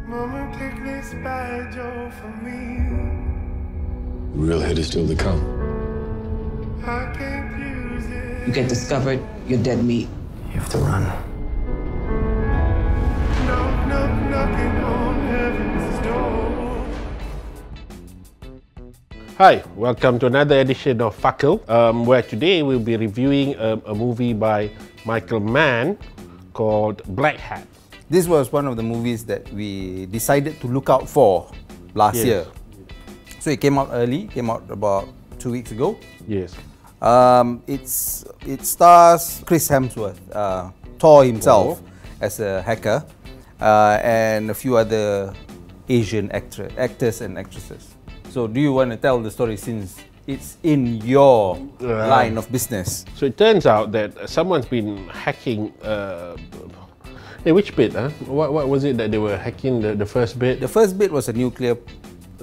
Mama, take this badge off for me. Real hit is still to come. I can't use it. You get discovered, you're dead meat. You have to run. Knock, knock, knocking on heaven's door. Hi, welcome to another edition of FCKL, where today we'll be reviewing a movie by Michael Mann called Blackhat. This was one of the movies that we decided to look out for last year. So it came out early, came out about 2 weeks ago. Yes. It stars Chris Hemsworth, Thor himself, as a hacker, and a few other Asian actors and actresses. So do you want to tell the story since it's in your line of business? So it turns out that someone's been hacking. Which bit? What was it that they were hacking? The first bit? The first bit was a nuclear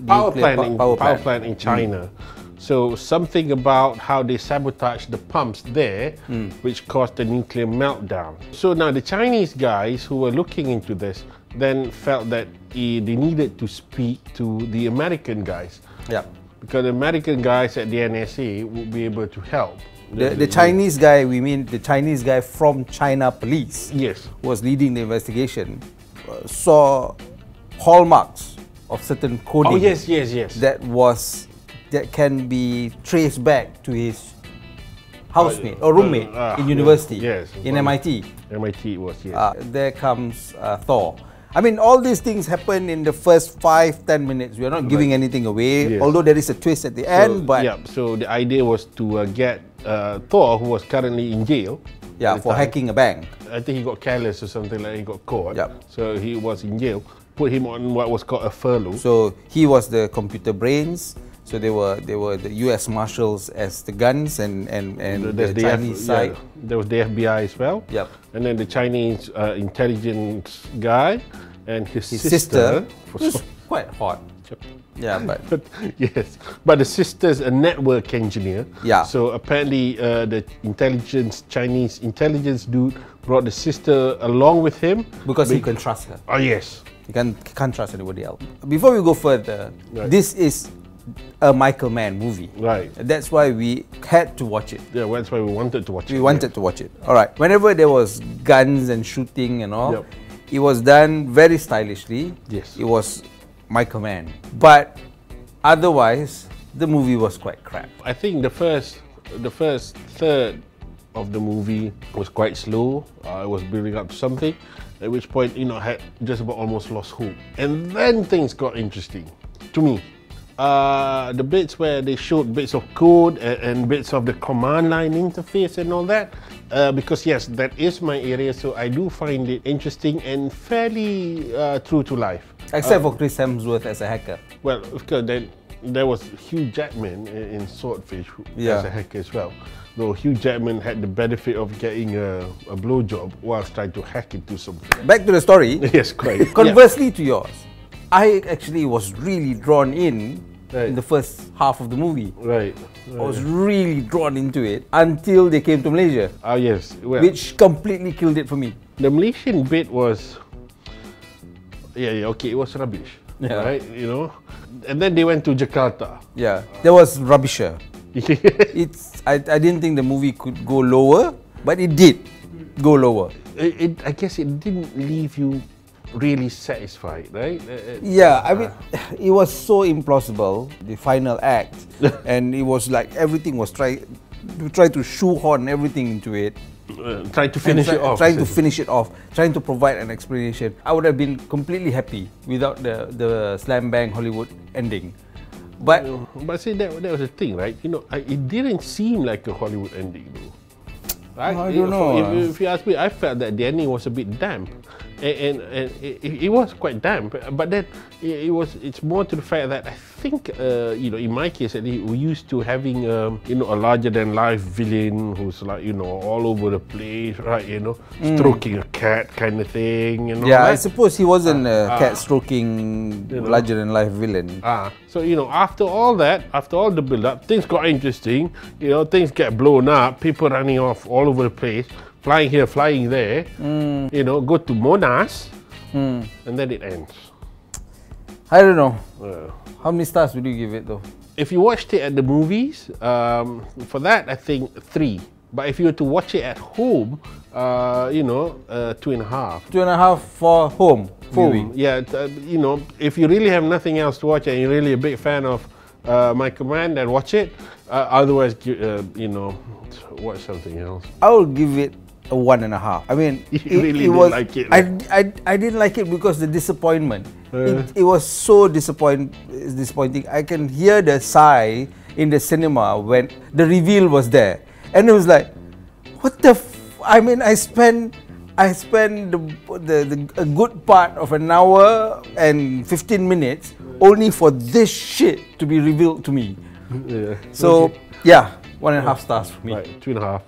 power plant in China. So something about how they sabotaged the pumps there, which caused the nuclear meltdown. So now the Chinese guys who were looking into this then felt that they needed to speak to the American guys. Yeah. Because the American guys at the NSA would be able to help. The Chinese guy, we mean the Chinese guy from China Police, yes, was leading the investigation, saw hallmarks of certain coding. Oh yes. That can be traced back to his housemate or roommate in university, in MIT. MIT it was, yes. There comes Thor. I mean, all these things happen in the first 5-10 minutes. We are not giving anything away, although there is a twist at the end. But yeah, so the idea was to get Thor, who was currently in jail. Yeah, for hacking a bank. I think he got careless or something like that. He got caught. Yep. So he was in jail. Put him on what was called a furlough. So he was the computer brains. So they were the U.S. Marshals as the guns and the Chinese side. Yeah, there was the FBI as well. Yep. And then the Chinese intelligence guy and his sister was quite hot. Yeah, but yes, but the sister's a network engineer. Yeah. So apparently, the Chinese intelligence dude brought the sister along with him because he can trust her. Oh yes. He can't trust anybody else. Before we go further, this is a Michael Mann movie. Right. That's why we had to watch it. Yeah, that's why we wanted to watch it. We wanted to watch it. All right. Whenever there was guns and shooting and all, it was done very stylishly. Yes. It was Michael Mann. But otherwise, the movie was quite crap. I think the first third of the movie was quite slow. It was building up to something, at which point, I had just about almost lost hope. And then things got interesting, to me. The bits where they showed bits of code and bits of the command line interface and all that, because yes, that is my area, so I do find it interesting and fairly true to life. Except for Chris Hemsworth as a hacker. Well, of course, then there was Hugh Jackman in Swordfish as a hacker as well. Though Hugh Jackman had the benefit of getting a blowjob whilst trying to hack into something. Back to the story. Yes, quite. Conversely to yours, I actually was really drawn in the first half of the movie. Right. I was really drawn into it until they came to Malaysia. Oh yes. Well, which completely killed it for me. The Malaysian bit was, okay, it was rubbish. Yeah. Right, And then they went to Jakarta. Yeah, there was rubbisher. I didn't think the movie could go lower, but it did go lower. I guess it didn't leave you really satisfied, right? Yeah, I mean, it was so implausible, the final act, and it was like everything was try to shoehorn everything into it. Trying to finish it off. Trying to finish it off, trying to provide an explanation. I would have been completely happy without the slam bang Hollywood ending. But see, that was the thing, right? It didn't seem like a Hollywood ending, though. Right? I don't know. If you ask me, I felt that the ending was a bit damp, and it was quite damp. But then it's more to the fact that I think in my case at least, we used to having a larger than life villain who's like all over the place, right? Stroking a cat kind of thing. Yeah, I suppose he wasn't a cat stroking larger than life villain. So after all that, after all the build up, things got interesting. Things get blown up, people running off all over the place, flying here, flying there. Go to Monash, and then it ends. I don't know. Uh, How many stars would you give it though? if you watched it at the movies, for that I think 3. But if you were to watch it at home, 2.5. 2.5 for home viewing. Yeah, if you really have nothing else to watch and you're really a big fan of Michael Mann, then watch it. Otherwise, watch something else. I will give it a 1.5. I mean, You really didn't like it, I didn't like it because the disappointment. It was so disappointing. I can hear the sigh in the cinema when the reveal was there, and it was like, what the? I mean, I spent a good part of an hour and 15 minutes only for this shit to be revealed to me. Yeah. So yeah, 1.5 stars for me. Right, 2.5.